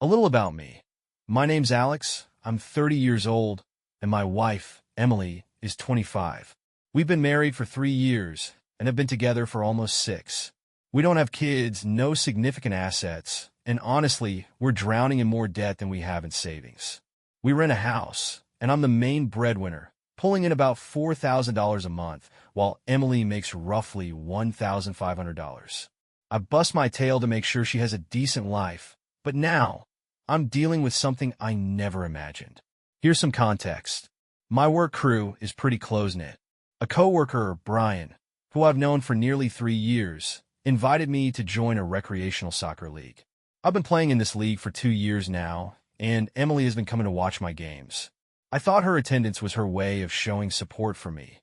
A little about me. My name's Alex, I'm 30 years old, and my wife, Emily, is 25. We've been married for 3 years and have been together for almost 6. We don't have kids, no significant assets, and honestly, we're drowning in more debt than we have in savings. We rent a house, and I'm the main breadwinner, pulling in about $4,000 a month, while Emily makes roughly $1,500. I bust my tail to make sure she has a decent life, but now, I'm dealing with something I never imagined. Here's some context. My work crew is pretty close-knit. A coworker, Brian, who I've known for nearly 3 years, invited me to join a recreational soccer league. I've been playing in this league for 2 years now, and Emily has been coming to watch my games. I thought her attendance was her way of showing support for me,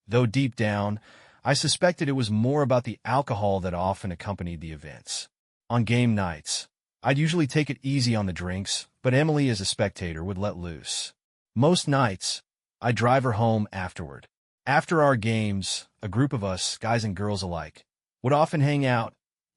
though deep down, I suspected it was more about the alcohol that often accompanied the events. On game nights, I'd usually take it easy on the drinks, but Emily as a spectator would let loose. Most nights, I'd drive her home afterward. After our games, a group of us, guys and girls alike, would often hang out,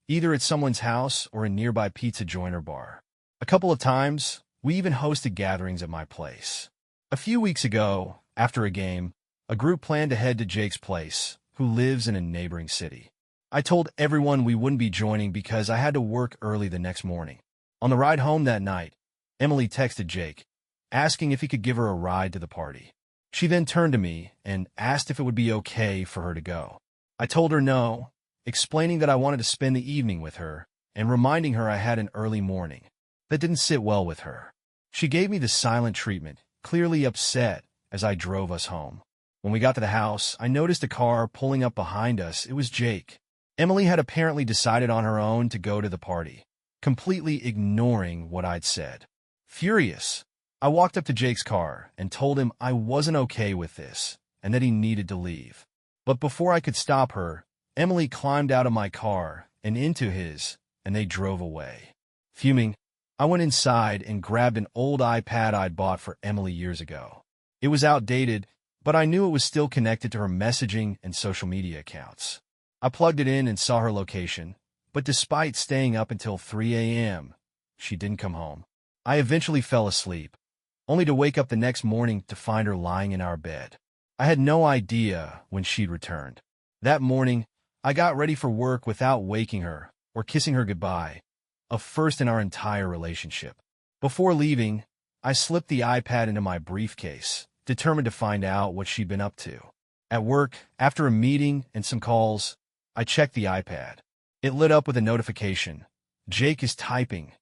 either at someone's house or a nearby pizza joint or bar. A couple of times, we even hosted gatherings at my place. A few weeks ago, after a game, a group planned to head to Jake's place, who lives in a neighboring city. I told everyone we wouldn't be joining because I had to work early the next morning. On the ride home that night, Emily texted Jake, asking if he could give her a ride to the party. She then turned to me and asked if it would be okay for her to go. I told her no, explaining that I wanted to spend the evening with her and reminding her I had an early morning. That didn't sit well with her. She gave me the silent treatment, clearly upset, as I drove us home. When we got to the house, I noticed a car pulling up behind us. It was Jake. Emily had apparently decided on her own to go to the party, completely ignoring what I'd said. Furious, I walked up to Jake's car and told him I wasn't okay with this and that he needed to leave. But before I could stop her, Emily climbed out of my car and into his, and they drove away. Fuming, I went inside and grabbed an old iPad I'd bought for Emily years ago. It was outdated, but I knew it was still connected to her messaging and social media accounts. I plugged it in and saw her location, but despite staying up until 3 a.m., she didn't come home. I eventually fell asleep, only to wake up the next morning to find her lying in our bed. I had no idea when she'd returned. That morning, I got ready for work without waking her or kissing her goodbye, a first in our entire relationship. Before leaving, I slipped the iPad into my briefcase, determined to find out what she'd been up to. At work, after a meeting and some calls, I checked the iPad. It lit up with a notification. Jake is typing.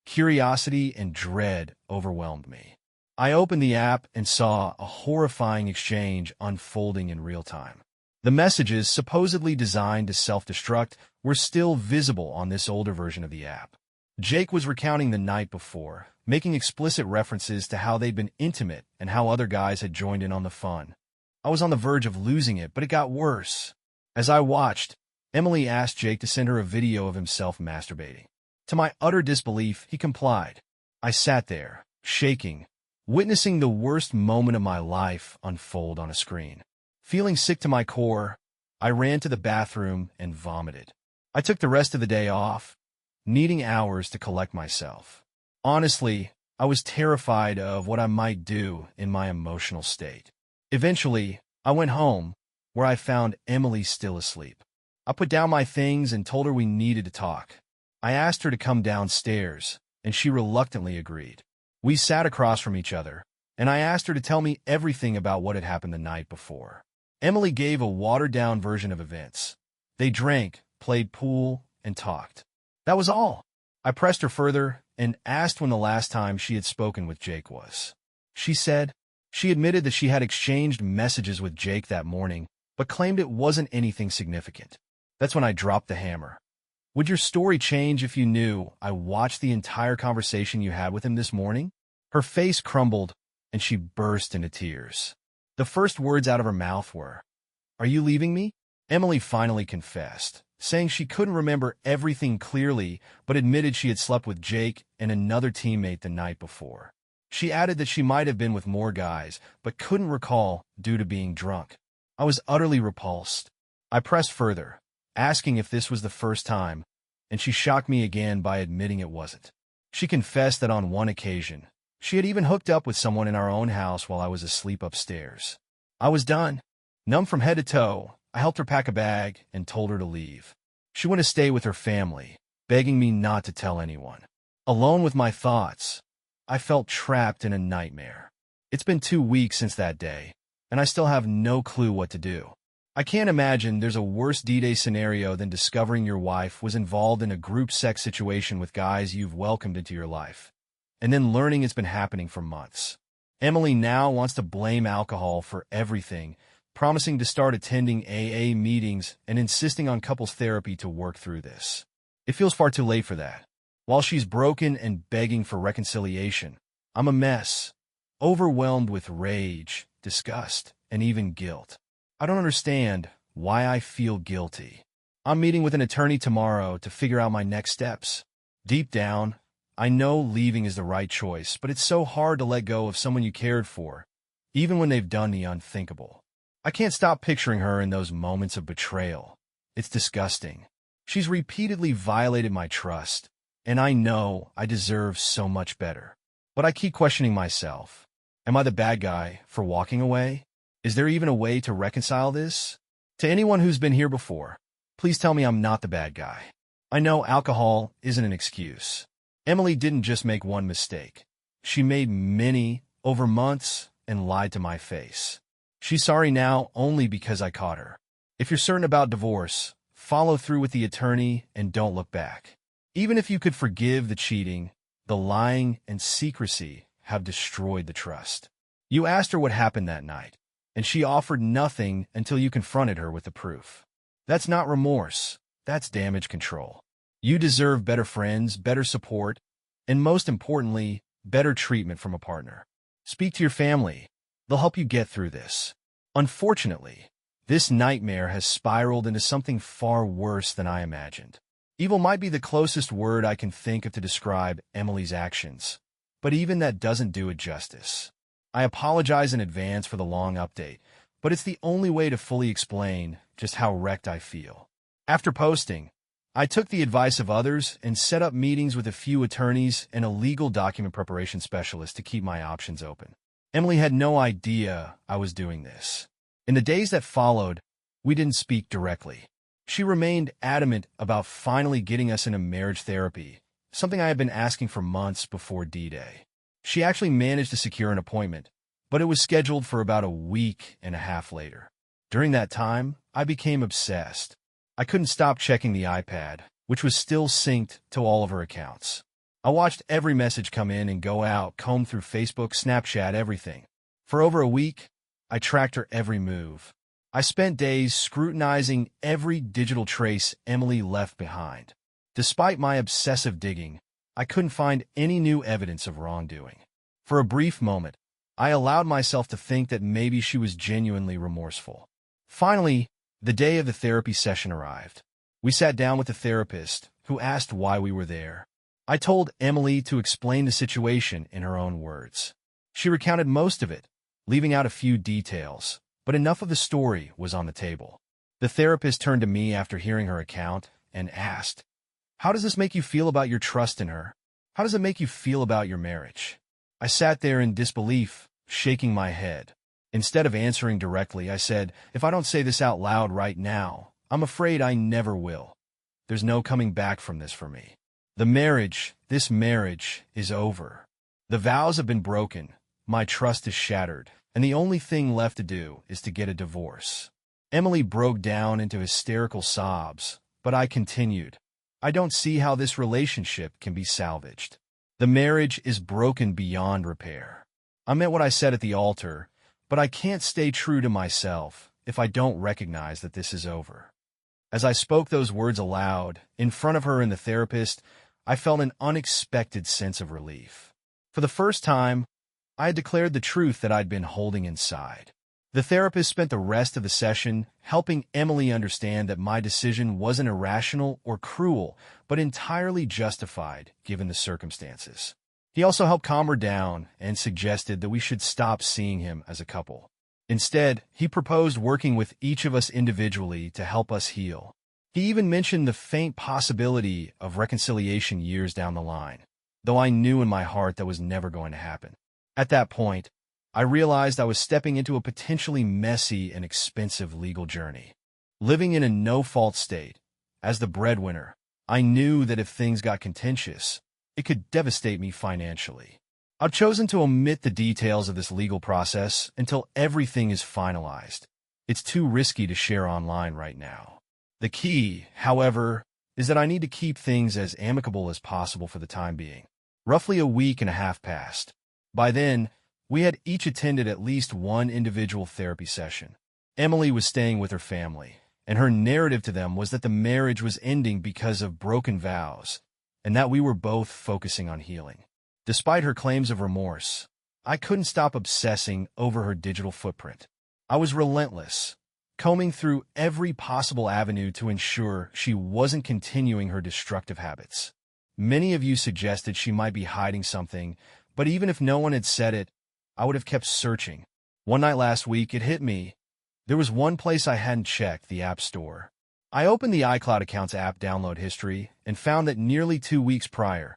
Curiosity and dread overwhelmed me. I opened the app and saw a horrifying exchange unfolding in real time. The messages, supposedly designed to self-destruct, were still visible on this older version of the app. Jake was recounting the night before, making explicit references to how they'd been intimate and how other guys had joined in on the fun. I was on the verge of losing it, but it got worse. As I watched, Emily asked Jake to send her a video of himself masturbating. To my utter disbelief, he complied. I sat there, shaking, witnessing the worst moment of my life unfold on a screen. Feeling sick to my core, I ran to the bathroom and vomited. I took the rest of the day off, needing hours to collect myself. Honestly, I was terrified of what I might do in my emotional state. Eventually, I went home, where I found Emily still asleep. I put down my things and told her we needed to talk. I asked her to come downstairs, and she reluctantly agreed. We sat across from each other, and I asked her to tell me everything about what had happened the night before. Emily gave a watered-down version of events. They drank, played pool, and talked. That was all. I pressed her further and asked when the last time she had spoken with Jake was. She said she admitted that she had exchanged messages with Jake that morning, but claimed it wasn't anything significant. That's when I dropped the hammer. Would your story change if you knew I watched the entire conversation you had with him this morning? Her face crumbled, and she burst into tears. The first words out of her mouth were, "Are you leaving me?" Emily finally confessed, saying she couldn't remember everything clearly, but admitted she had slept with Jake and another teammate the night before. She added that she might have been with more guys, but couldn't recall due to being drunk. I was utterly repulsed. I pressed further, asking if this was the first time, and she shocked me again by admitting it wasn't. She confessed that on one occasion, she had even hooked up with someone in our own house while I was asleep upstairs. I was done. Numb from head to toe, I helped her pack a bag and told her to leave. She went to stay with her family, begging me not to tell anyone. Alone with my thoughts, I felt trapped in a nightmare. It's been 2 weeks since that day, and I still have no clue what to do. I can't imagine there's a worse D-Day scenario than discovering your wife was involved in a group sex situation with guys you've welcomed into your life, and then learning it's been happening for months. Emily now wants to blame alcohol for everything, promising to start attending AA meetings and insisting on couples therapy to work through this. It feels far too late for that. While she's broken and begging for reconciliation, I'm a mess, overwhelmed with rage, disgust, and even guilt. I don't understand why I feel guilty. I'm meeting with an attorney tomorrow to figure out my next steps. Deep down, I know leaving is the right choice, but it's so hard to let go of someone you cared for, even when they've done the unthinkable. I can't stop picturing her in those moments of betrayal. It's disgusting. She's repeatedly violated my trust, and I know I deserve so much better. But I keep questioning myself. Am I the bad guy for walking away? Is there even a way to reconcile this? To anyone who's been here before, please tell me I'm not the bad guy. I know alcohol isn't an excuse. Emily didn't just make one mistake. She made many over months and lied to my face. She's sorry now only because I caught her. If you're certain about divorce, follow through with the attorney and don't look back. Even if you could forgive the cheating, the lying and secrecy have destroyed the trust. You asked her what happened that night, and she offered nothing until you confronted her with the proof. That's not remorse. That's damage control. You deserve better friends, better support, and most importantly, better treatment from a partner. Speak to your family. They'll help you get through this. Unfortunately, this nightmare has spiraled into something far worse than I imagined. Evil might be the closest word I can think of to describe Emily's actions, but even that doesn't do it justice. I apologize in advance for the long update, but it's the only way to fully explain just how wrecked I feel. After posting, I took the advice of others and set up meetings with a few attorneys and a legal document preparation specialist to keep my options open. Emily had no idea I was doing this. In the days that followed, we didn't speak directly. She remained adamant about finally getting us into marriage therapy, something I had been asking for months before D-Day. She actually managed to secure an appointment, but it was scheduled for about a week and a half later. During that time, I became obsessed. I couldn't stop checking the iPad, which was still synced to all of her accounts. I watched every message come in and go out, combed through Facebook, Snapchat, everything. For over a week, I tracked her every move. I spent days scrutinizing every digital trace Emily left behind. Despite my obsessive digging, I couldn't find any new evidence of wrongdoing. For a brief moment, I allowed myself to think that maybe she was genuinely remorseful. Finally, the day of the therapy session arrived. We sat down with the therapist, who asked why we were there. I told Emily to explain the situation in her own words. She recounted most of it, leaving out a few details, but enough of the story was on the table. The therapist turned to me after hearing her account and asked, "How does this make you feel about your trust in her? How does it make you feel about your marriage?" I sat there in disbelief, shaking my head. Instead of answering directly, I said, "If I don't say this out loud right now, I'm afraid I never will. There's no coming back from this for me. This marriage is over. The vows have been broken, my trust is shattered, and the only thing left to do is to get a divorce." Emily broke down into hysterical sobs, but I continued. "I don't see how this relationship can be salvaged. The marriage is broken beyond repair. I meant what I said at the altar, but I can't stay true to myself if I don't recognize that this is over." As I spoke those words aloud, in front of her and the therapist, I felt an unexpected sense of relief. For the first time, I had declared the truth that I'd been holding inside. The therapist spent the rest of the session helping Emily understand that my decision wasn't irrational or cruel, but entirely justified given the circumstances. He also helped calm her down and suggested that we should stop seeing him as a couple. Instead, he proposed working with each of us individually to help us heal. He even mentioned the faint possibility of reconciliation years down the line. though I knew in my heart that was never going to happen. At that point, I realized I was stepping into a potentially messy and expensive legal journey. Living in a no-fault state, as the breadwinner, I knew that if things got contentious, it could devastate me financially. I've chosen to omit the details of this legal process until everything is finalized. It's too risky to share online right now. The key, however, is that I need to keep things as amicable as possible for the time being. Roughly a week and a half passed. By then, we had each attended at least one individual therapy session. Emily was staying with her family, and her narrative to them was that the marriage was ending because of broken vows, and that we were both focusing on healing. Despite her claims of remorse, I couldn't stop obsessing over her digital footprint. I was relentless, combing through every possible avenue to ensure she wasn't continuing her destructive habits. Many of you suggested she might be hiding something, but even if no one had said it, I would have kept searching. One night last week, it hit me. There was one place I hadn't checked, the App Store. I opened the iCloud account's app download history and found that nearly 2 weeks prior,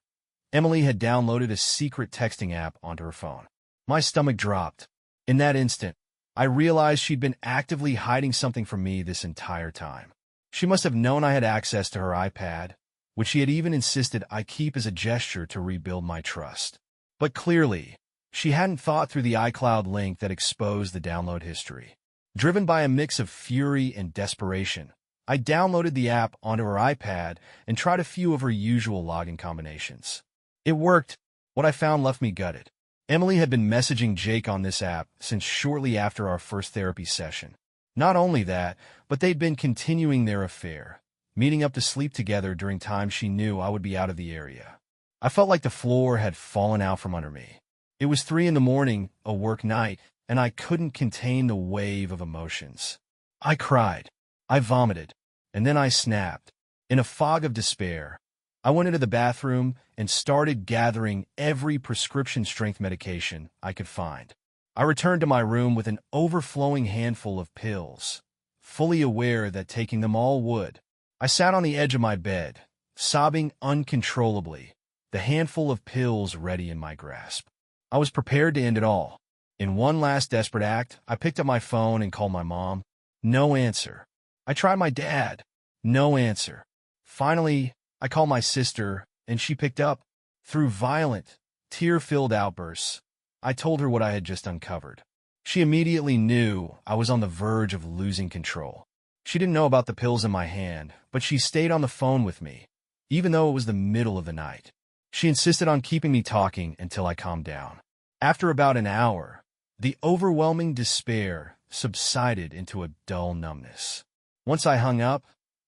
Emily had downloaded a secret texting app onto her phone. My stomach dropped. In that instant, I realized she'd been actively hiding something from me this entire time. She must have known I had access to her iPad, which she had even insisted I keep as a gesture to rebuild my trust. But clearly, she hadn't thought through the iCloud link that exposed the download history. Driven by a mix of fury and desperation, I downloaded the app onto her iPad and tried a few of her usual login combinations. It worked. What I found left me gutted. Emily had been messaging Jake on this app since shortly after our first therapy session. Not only that, but they'd been continuing their affair, meeting up to sleep together during times she knew I would be out of the area. I felt like the floor had fallen out from under me. It was 3 a.m, a work night, and I couldn't contain the wave of emotions. I cried. I vomited. And then I snapped. In a fog of despair, I went into the bathroom and started gathering every prescription-strength medication I could find. I returned to my room with an overflowing handful of pills, fully aware that taking them all would. I sat on the edge of my bed, sobbing uncontrollably, the handful of pills ready in my grasp. I was prepared to end it all. In one last desperate act, I picked up my phone and called my mom. No answer. I tried my dad. No answer. Finally, I called my sister, and she picked up. Through violent, tear-filled outbursts, I told her what I had just uncovered. She immediately knew I was on the verge of losing control. She didn't know about the pills in my hand, but she stayed on the phone with me, even though it was the middle of the night. She insisted on keeping me talking until I calmed down. After about an hour, the overwhelming despair subsided into a dull numbness. Once I hung up,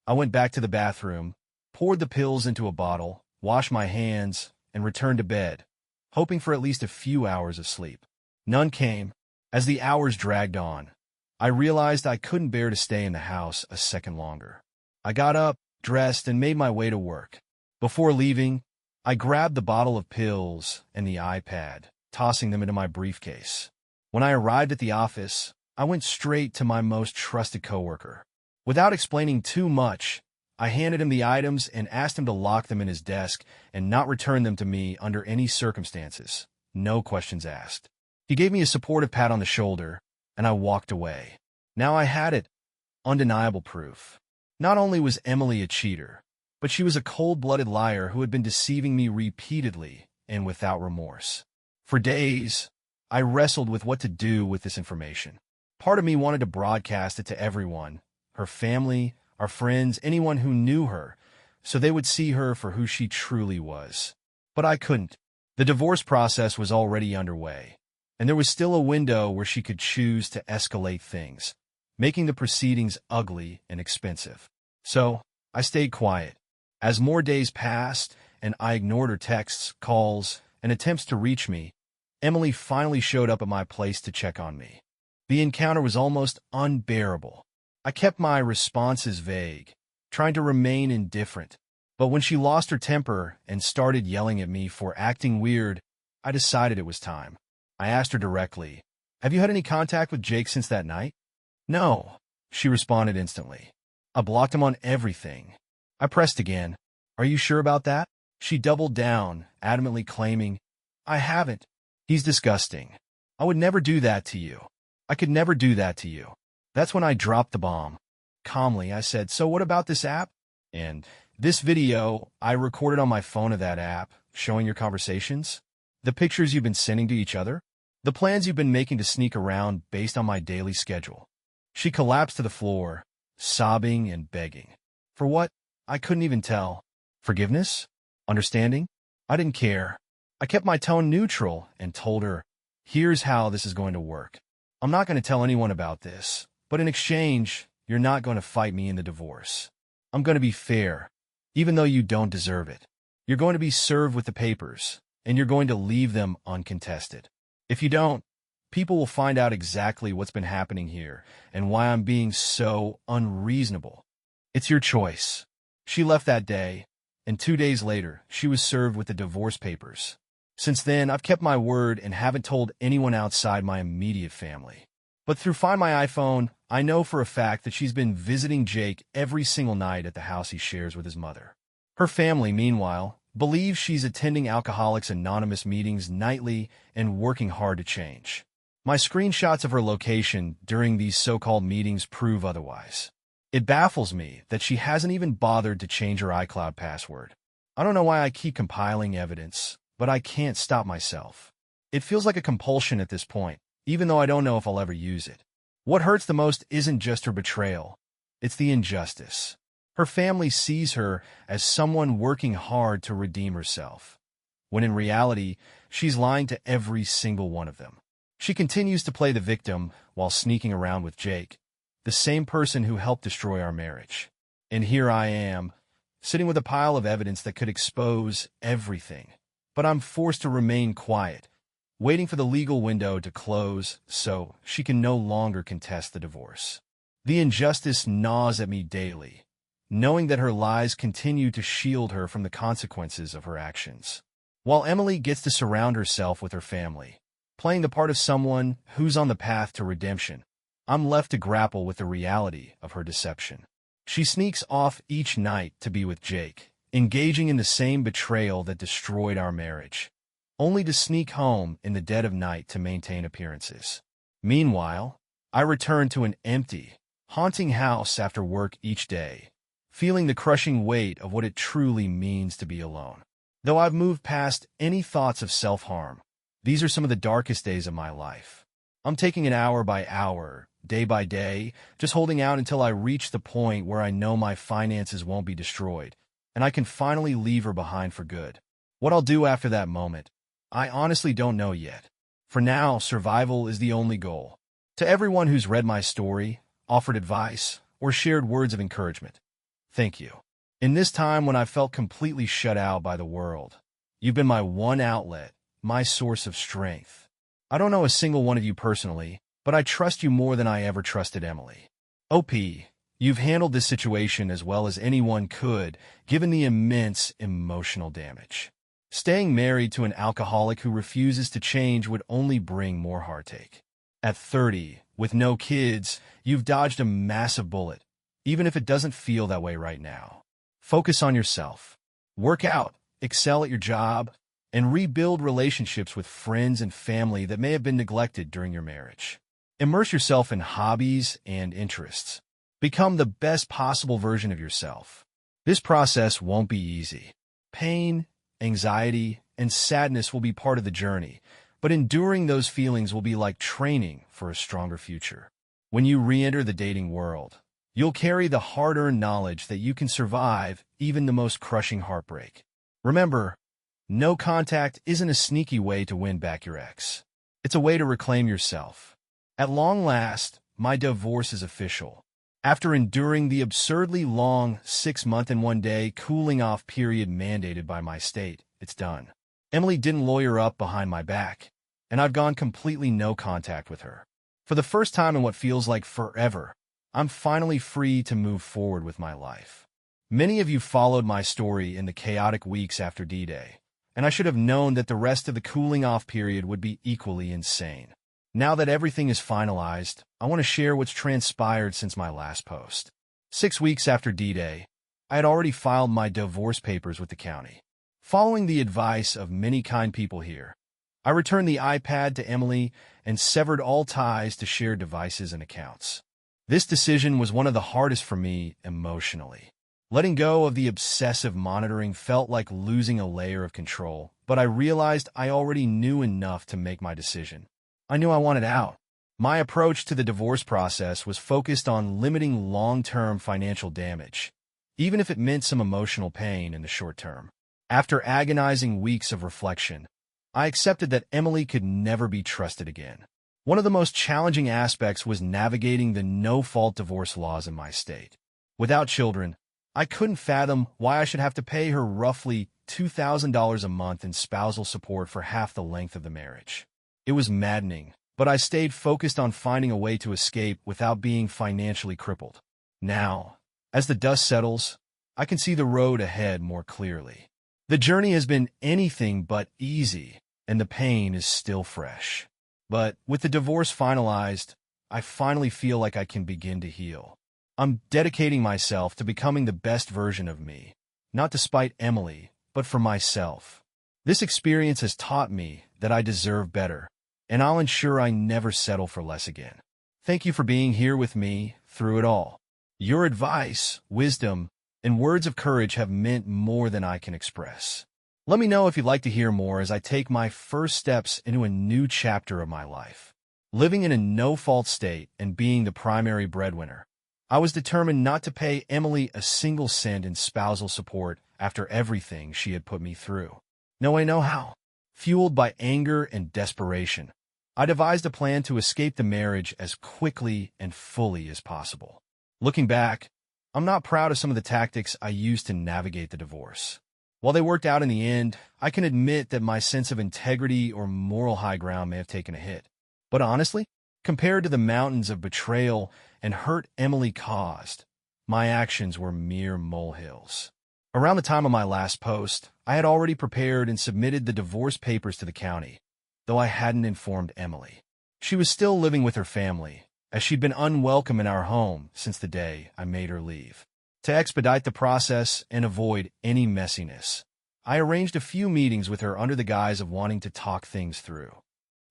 I went back to the bathroom, poured the pills into a bottle, washed my hands, and returned to bed, hoping for at least a few hours of sleep. None came. As the hours dragged on, I realized I couldn't bear to stay in the house a second longer. I got up, dressed, and made my way to work. Before leaving, I grabbed the bottle of pills and the iPad, tossing them into my briefcase. When I arrived at the office, I went straight to my most trusted coworker. Without explaining too much, I handed him the items and asked him to lock them in his desk and not return them to me under any circumstances. No questions asked. He gave me a supportive pat on the shoulder, and I walked away. Now I had it. Undeniable proof. Not only was Emily a cheater, but she was a cold-blooded liar who had been deceiving me repeatedly and without remorse. For days, I wrestled with what to do with this information. Part of me wanted to broadcast it to everyone, her family, our friends, anyone who knew her, so they would see her for who she truly was. But I couldn't. The divorce process was already underway, and there was still a window where she could choose to escalate things, making the proceedings ugly and expensive. So, I stayed quiet. As more days passed, and I ignored her texts, calls, and attempts to reach me, Emily finally showed up at my place to check on me. The encounter was almost unbearable. I kept my responses vague, trying to remain indifferent. But when she lost her temper and started yelling at me for acting weird, I decided it was time. I asked her directly, "Have you had any contact with Jake since that night?" "No," she responded instantly. "I blocked him on everything." I pressed again. "Are you sure about that?" She doubled down, adamantly claiming, "I haven't. He's disgusting. I would never do that to you. I could never do that to you." That's when I dropped the bomb. Calmly, I said, "So what about this app?" And this video I recorded on my phone of that app, showing your conversations, the pictures you've been sending to each other, the plans you've been making to sneak around based on my daily schedule. She collapsed to the floor, sobbing and begging. For what? I couldn't even tell. Forgiveness? Understanding? I didn't care. I kept my tone neutral and told her, "Here's how this is going to work. I'm not going to tell anyone about this, but in exchange, you're not going to fight me in the divorce. I'm going to be fair, even though you don't deserve it. You're going to be served with the papers, and you're going to leave them uncontested. If you don't, people will find out exactly what's been happening here and why I'm being so unreasonable. It's your choice." She left that day, and 2 days later, she was served with the divorce papers. Since then, I've kept my word and haven't told anyone outside my immediate family. But through Find My iPhone, I know for a fact that she's been visiting Jake every single night at the house he shares with his mother. Her family, meanwhile, believes she's attending Alcoholics Anonymous meetings nightly and working hard to change. My screenshots of her location during these so-called meetings prove otherwise. It baffles me that she hasn't even bothered to change her iCloud password. I don't know why I keep compiling evidence, but I can't stop myself. It feels like a compulsion at this point, even though I don't know if I'll ever use it. What hurts the most isn't just her betrayal, it's the injustice. Her family sees her as someone working hard to redeem herself, when in reality, she's lying to every single one of them. She continues to play the victim while sneaking around with Jake, the same person who helped destroy our marriage. And here I am, sitting with a pile of evidence that could expose everything. But I'm forced to remain quiet, waiting for the legal window to close so she can no longer contest the divorce. The injustice gnaws at me daily, knowing that her lies continue to shield her from the consequences of her actions. While Emily gets to surround herself with her family, playing the part of someone who's on the path to redemption, I'm left to grapple with the reality of her deception. She sneaks off each night to be with Jake, engaging in the same betrayal that destroyed our marriage, only to sneak home in the dead of night to maintain appearances. Meanwhile, I return to an empty, haunting house after work each day, feeling the crushing weight of what it truly means to be alone. Though I've moved past any thoughts of self-harm, these are some of the darkest days of my life. I'm taking it hour by hour, day by day, just holding out until I reach the point where I know my finances won't be destroyed, and I can finally leave her behind for good. What I'll do after that moment, I honestly don't know yet. For now, survival is the only goal. To everyone who's read my story, offered advice, or shared words of encouragement, thank you. In this time when I felt completely shut out by the world, you've been my one outlet, my source of strength. I don't know a single one of you personally, but I trust you more than I ever trusted Emily. OP, you've handled this situation as well as anyone could, given the immense emotional damage. Staying married to an alcoholic who refuses to change would only bring more heartache. At 30, with no kids, you've dodged a massive bullet, even if it doesn't feel that way right now. Focus on yourself. Work out, excel at your job, and rebuild relationships with friends and family that may have been neglected during your marriage. Immerse yourself in hobbies and interests. Become the best possible version of yourself. This process won't be easy. Pain, anxiety, and sadness will be part of the journey, but enduring those feelings will be like training for a stronger future. When you re-enter the dating world, you'll carry the hard-earned knowledge that you can survive even the most crushing heartbreak. Remember, no contact isn't a sneaky way to win back your ex. It's a way to reclaim yourself. At long last, my divorce is official. After enduring the absurdly long 6-month and 1-day cooling-off period mandated by my state, it's done. Emily didn't lawyer up behind my back, and I've gone completely no contact with her. For the first time in what feels like forever, I'm finally free to move forward with my life. Many of you followed my story in the chaotic weeks after D-Day, and I should have known that the rest of the cooling-off period would be equally insane. Now that everything is finalized, I want to share what's transpired since my last post. 6 weeks after D-Day, I had already filed my divorce papers with the county. Following the advice of many kind people here, I returned the iPad to Emily and severed all ties to shared devices and accounts. This decision was one of the hardest for me emotionally. Letting go of the obsessive monitoring felt like losing a layer of control, but I realized I already knew enough to make my decision. I knew I wanted out. My approach to the divorce process was focused on limiting long-term financial damage, even if it meant some emotional pain in the short term. After agonizing weeks of reflection, I accepted that Emily could never be trusted again. One of the most challenging aspects was navigating the no-fault divorce laws in my state. Without children, I couldn't fathom why I should have to pay her roughly $2,000 a month in spousal support for half the length of the marriage. It was maddening, but I stayed focused on finding a way to escape without being financially crippled. Now, as the dust settles, I can see the road ahead more clearly. The journey has been anything but easy, and the pain is still fresh. But with the divorce finalized, I finally feel like I can begin to heal. I'm dedicating myself to becoming the best version of me, not to spite Emily, but for myself. This experience has taught me that I deserve better, and I'll ensure I never settle for less again. Thank you for being here with me through it all. Your advice, wisdom, and words of courage have meant more than I can express. Let me know if you'd like to hear more as I take my first steps into a new chapter of my life. Living in a no-fault state and being the primary breadwinner, I was determined not to pay Emily a single cent in spousal support after everything she had put me through. No way, no how. Fueled by anger and desperation, I devised a plan to escape the marriage as quickly and fully as possible. Looking back, I'm not proud of some of the tactics I used to navigate the divorce. While they worked out in the end, I can admit that my sense of integrity or moral high ground may have taken a hit. But honestly, compared to the mountains of betrayal and hurt Emily caused, my actions were mere molehills. Around the time of my last post, I had already prepared and submitted the divorce papers to the county, though I hadn't informed Emily. She was still living with her family, as she'd been unwelcome in our home since the day I made her leave. To expedite the process and avoid any messiness, I arranged a few meetings with her under the guise of wanting to talk things through.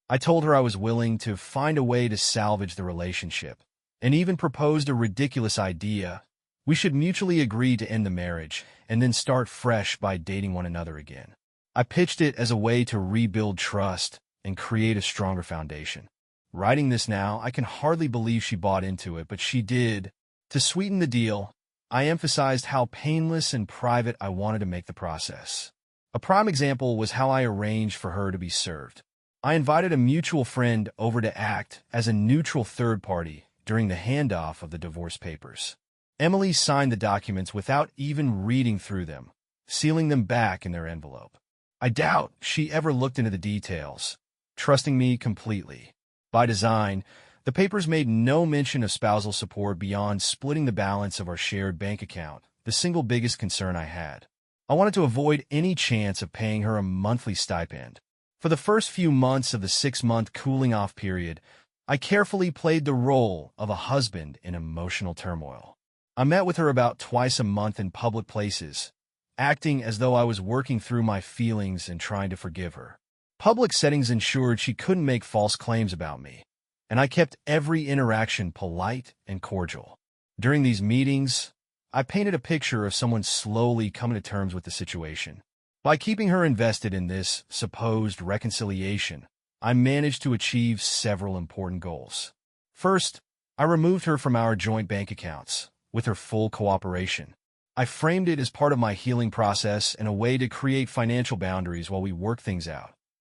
I told her I was willing to find a way to salvage the relationship, and even proposed a ridiculous idea. We should mutually agree to end the marriage and then start fresh by dating one another again. I pitched it as a way to rebuild trust and create a stronger foundation. Writing this now, I can hardly believe she bought into it, but she did. To sweeten the deal, I emphasized how painless and private I wanted to make the process. A prime example was how I arranged for her to be served. I invited a mutual friend over to act as a neutral third party during the handoff of the divorce papers. Emily signed the documents without even reading through them, sealing them back in their envelope. I doubt she ever looked into the details, trusting me completely. By design, the papers made no mention of spousal support beyond splitting the balance of our shared bank account, the single biggest concern I had. I wanted to avoid any chance of paying her a monthly stipend. For the first few months of the 6-month cooling-off period, I carefully played the role of a husband in emotional turmoil. I met with her about twice a month in public places, acting as though I was working through my feelings and trying to forgive her. Public settings ensured she couldn't make false claims about me, and I kept every interaction polite and cordial. During these meetings, I painted a picture of someone slowly coming to terms with the situation. By keeping her invested in this supposed reconciliation, I managed to achieve several important goals. First, I removed her from our joint bank accounts, with her full cooperation. I framed it as part of my healing process and a way to create financial boundaries while we work things out.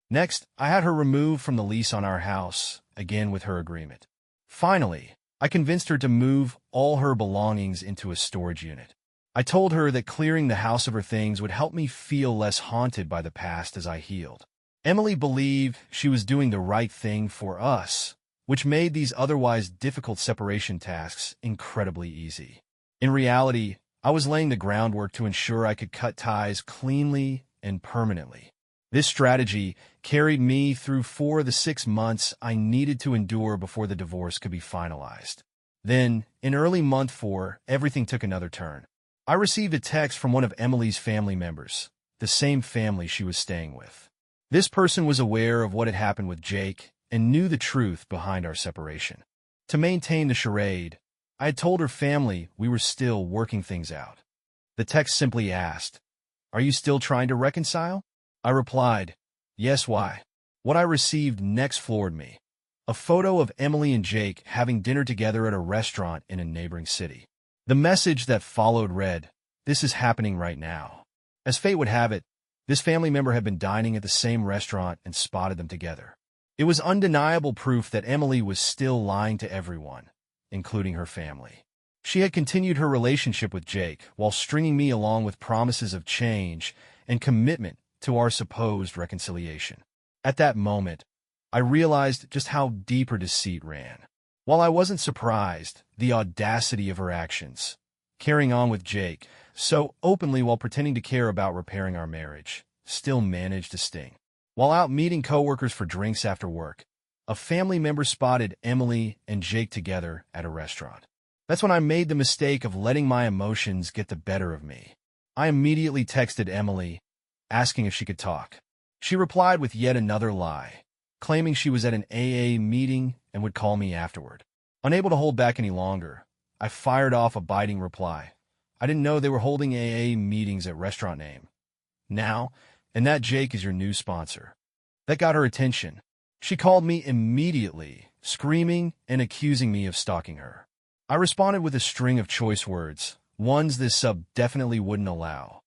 Next, I had her removed from the lease on our house, again with her agreement. Finally, I convinced her to move all her belongings into a storage unit. I told her that clearing the house of her things would help me feel less haunted by the past as I healed. Emily believed she was doing the right thing for us, which made these otherwise difficult separation tasks incredibly easy. In reality, I was laying the groundwork to ensure I could cut ties cleanly and permanently. This strategy carried me through 4 of the 6 months I needed to endure before the divorce could be finalized. Then, in early month 4, everything took another turn. I received a text from one of Emily's family members, the same family she was staying with. This person was aware of what had happened with Jake and knew the truth behind our separation. To maintain the charade, I had told her family we were still working things out. The text simply asked, "Are you still trying to reconcile?" I replied, "Yes, why?" What I received next floored me. A photo of Emily and Jake having dinner together at a restaurant in a neighboring city. The message that followed read, "This is happening right now." As fate would have it, this family member had been dining at the same restaurant and spotted them together. It was undeniable proof that Emily was still lying to everyone, including her family. She had continued her relationship with Jake while stringing me along with promises of change and commitment to our supposed reconciliation. At that moment, I realized just how deep her deceit ran. While I wasn't surprised, the audacity of her actions, carrying on with Jake so openly while pretending to care about repairing our marriage, still managed to sting. While out meeting coworkers for drinks after work, a family member spotted Emily and Jake together at a restaurant. That's when I made the mistake of letting my emotions get the better of me. I immediately texted Emily, asking if she could talk. She replied with yet another lie, claiming she was at an AA meeting and would call me afterward. Unable to hold back any longer, I fired off a biting reply. I didn't know they were holding AA meetings at restaurant name. Now, and that Jake is your new sponsor. That got her attention. She called me immediately, screaming and accusing me of stalking her. I responded with a string of choice words, ones this sub definitely wouldn't allow,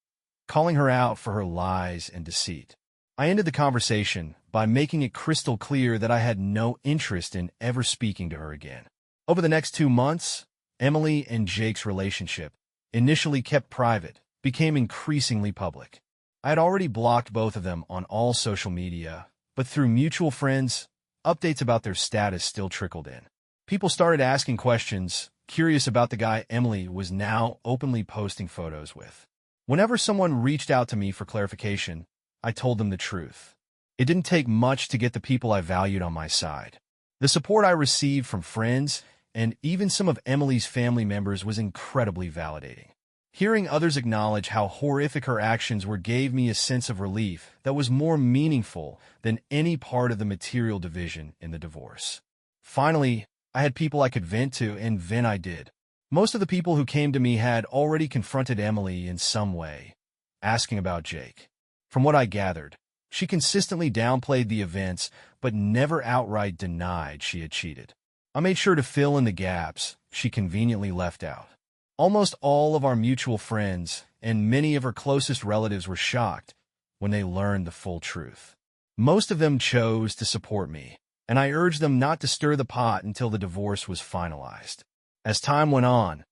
calling her out for her lies and deceit. I ended the conversation by making it crystal clear that I had no interest in ever speaking to her again. Over the next 2 months, Emily and Jake's relationship, initially kept private, became increasingly public. I had already blocked both of them on all social media, but through mutual friends, updates about their status still trickled in. People started asking questions, curious about the guy Emily was now openly posting photos with. Whenever someone reached out to me for clarification, I told them the truth. It didn't take much to get the people I valued on my side. The support I received from friends and even some of Emily's family members was incredibly validating. Hearing others acknowledge how horrific her actions were gave me a sense of relief that was more meaningful than any part of the material division in the divorce. Finally, I had people I could vent to, and then I did. Most of the people who came to me had already confronted Emily in some way, asking about Jake. From what I gathered, she consistently downplayed the events, but never outright denied she had cheated. I made sure to fill in the gaps she conveniently left out. Almost all of our mutual friends and many of her closest relatives were shocked when they learned the full truth. Most of them chose to support me, and I urged them not to stir the pot until the divorce was finalized. As time went on,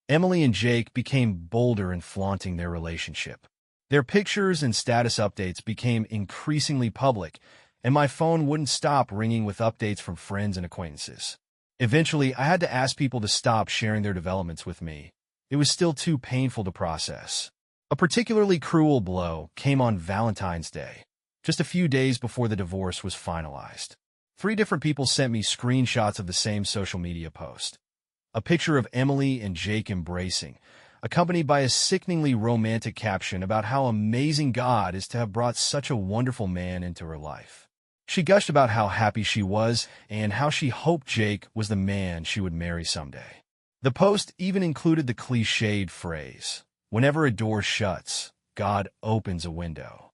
Emily and Jake became bolder in flaunting their relationship. Their pictures and status updates became increasingly public, and my phone wouldn't stop ringing with updates from friends and acquaintances. Eventually, I had to ask people to stop sharing their developments with me. It was still too painful to process. A particularly cruel blow came on Valentine's Day, just a few days before the divorce was finalized. 3 different people sent me screenshots of the same social media post. A picture of Emily and Jake embracing, accompanied by a sickeningly romantic caption about how amazing God is to have brought such a wonderful man into her life. She gushed about how happy she was and how she hoped Jake was the man she would marry someday. The post even included the cliched phrase, "Whenever a door shuts, God opens a window."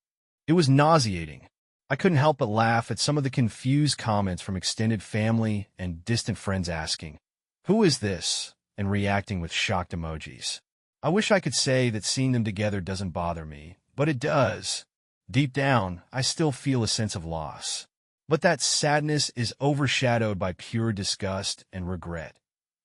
It was nauseating. I couldn't help but laugh at some of the confused comments from extended family and distant friends asking, "Who is this?" and reacting with shocked emojis. I wish I could say that seeing them together doesn't bother me, but it does. Deep down, I still feel a sense of loss. But that sadness is overshadowed by pure disgust and regret.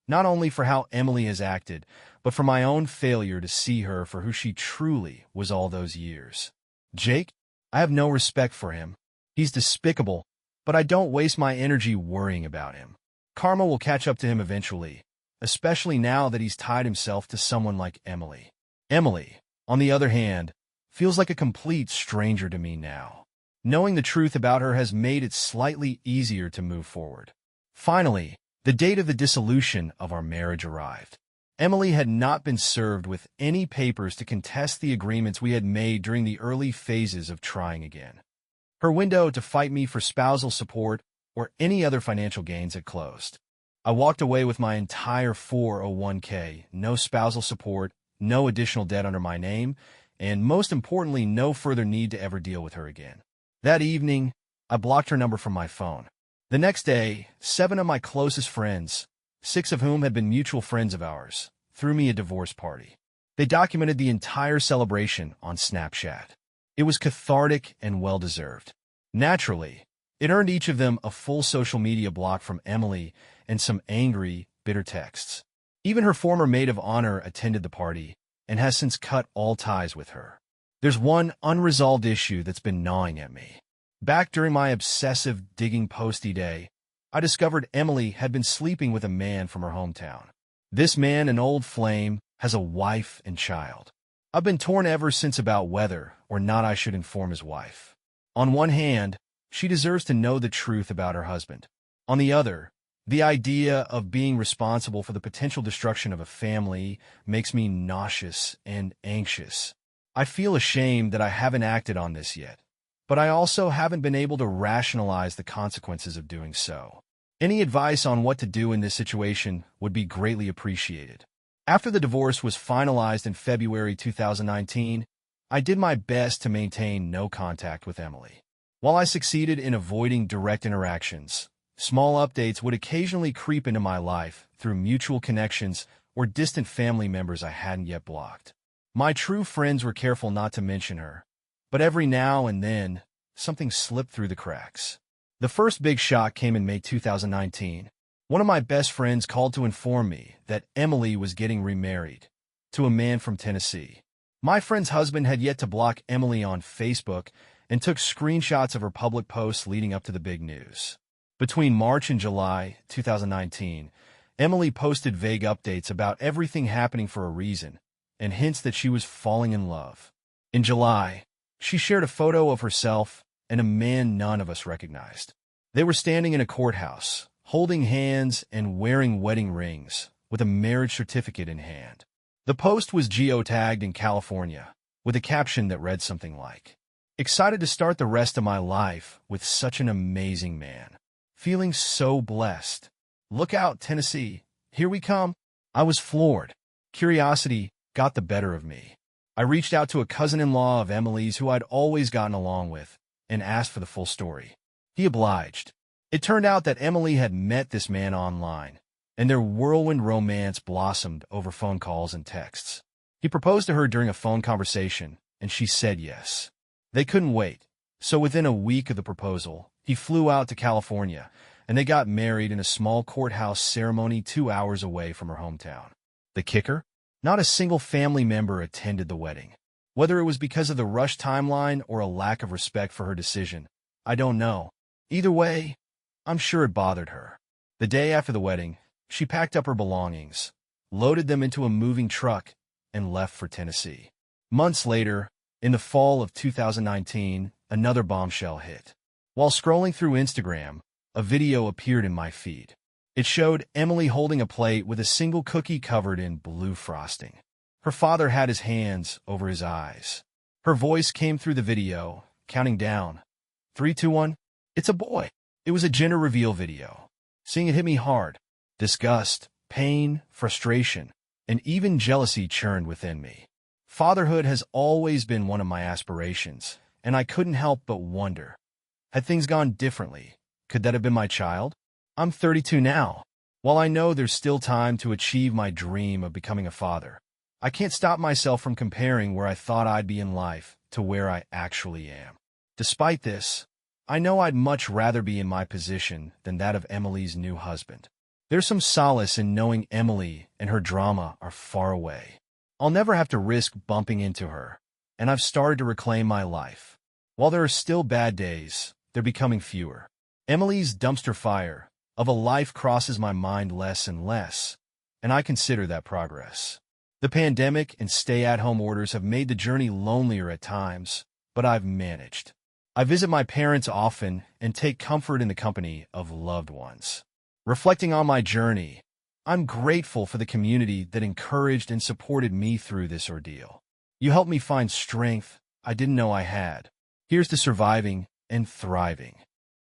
Not only for how Emily has acted, but for my own failure to see her for who she truly was all those years. Jake, I have no respect for him. He's despicable, but I don't waste my energy worrying about him. Karma will catch up to him eventually, especially now that he's tied himself to someone like Emily. Emily, on the other hand, feels like a complete stranger to me now. Knowing the truth about her has made it slightly easier to move forward. Finally, the date of the dissolution of our marriage arrived. Emily had not been served with any papers to contest the agreements we had made during the early phases of trying again. Her window to fight me for spousal support or any other financial gains had closed. I walked away with my entire 401k, no spousal support, no additional debt under my name, and most importantly, no further need to ever deal with her again. That evening, I blocked her number from my phone. The next day, 7 of my closest friends, 6 of whom had been mutual friends of ours, threw me a divorce party. They documented the entire celebration on Snapchat. It was cathartic and well-deserved. Naturally, it earned each of them a full social media block from Emily and some angry, bitter texts. Even her former maid of honor attended the party and has since cut all ties with her. There's one unresolved issue that's been gnawing at me. Back during my obsessive digging posty day, I discovered Emily had been sleeping with a man from her hometown. This man, an old flame, has a wife and child. I've been torn ever since about whether or not I should inform his wife. On one hand, she deserves to know the truth about her husband. On the other, the idea of being responsible for the potential destruction of a family makes me nauseous and anxious. I feel ashamed that I haven't acted on this yet, but I also haven't been able to rationalize the consequences of doing so. Any advice on what to do in this situation would be greatly appreciated. After the divorce was finalized in February 2019, I did my best to maintain no contact with Emily. While I succeeded in avoiding direct interactions, small updates would occasionally creep into my life through mutual connections or distant family members I hadn't yet blocked. My true friends were careful not to mention her, but every now and then, something slipped through the cracks. The first big shock came in May 2019. One of my best friends called to inform me that Emily was getting remarried to a man from Tennessee. My friend's husband had yet to block Emily on Facebook and took screenshots of her public posts leading up to the big news. Between March and July 2019, Emily posted vague updates about everything happening for a reason and hints that she was falling in love. In July, she shared a photo of herself and a man none of us recognized. They were standing in a courthouse, holding hands and wearing wedding rings, with a marriage certificate in hand. The post was geotagged in California, with a caption that read something like, "Excited to start the rest of my life with such an amazing man. Feeling so blessed. Look out, Tennessee. Here we come." I was floored. Curiosity got the better of me. I reached out to a cousin-in-law of Emily's who I'd always gotten along with and asked for the full story. He obliged. It turned out that Emily had met this man online, and their whirlwind romance blossomed over phone calls and texts. He proposed to her during a phone conversation, and she said yes. They couldn't wait, so within a week of the proposal, he flew out to California, and they got married in a small courthouse ceremony 2 hours away from her hometown. The kicker? Not a single family member attended the wedding. Whether it was because of the rushed timeline or a lack of respect for her decision, I don't know. Either way, I'm sure it bothered her. The day after the wedding, she packed up her belongings, loaded them into a moving truck, and left for Tennessee. Months later, in the fall of 2019, another bombshell hit. While scrolling through Instagram, a video appeared in my feed. It showed Emily holding a plate with a single cookie covered in blue frosting. Her father had his hands over his eyes. Her voice came through the video, counting down. 3, 2, 1. It's a boy. It was a gender reveal video. Seeing it hit me hard. Disgust, pain, frustration, and even jealousy churned within me. Fatherhood has always been one of my aspirations, and I couldn't help but wonder. Had things gone differently, could that have been my child? I'm 32 now. While I know there's still time to achieve my dream of becoming a father, I can't stop myself from comparing where I thought I'd be in life to where I actually am. Despite this, I know I'd much rather be in my position than that of Emily's new husband. There's some solace in knowing Emily and her drama are far away. I'll never have to risk bumping into her, and I've started to reclaim my life. While there are still bad days, they're becoming fewer. Emily's dumpster fire of a life crosses my mind less and less, and I consider that progress. The pandemic and stay-at-home orders have made the journey lonelier at times, but I've managed. I visit my parents often and take comfort in the company of loved ones. Reflecting on my journey, I'm grateful for the community that encouraged and supported me through this ordeal. You helped me find strength I didn't know I had. Here's to surviving and thriving.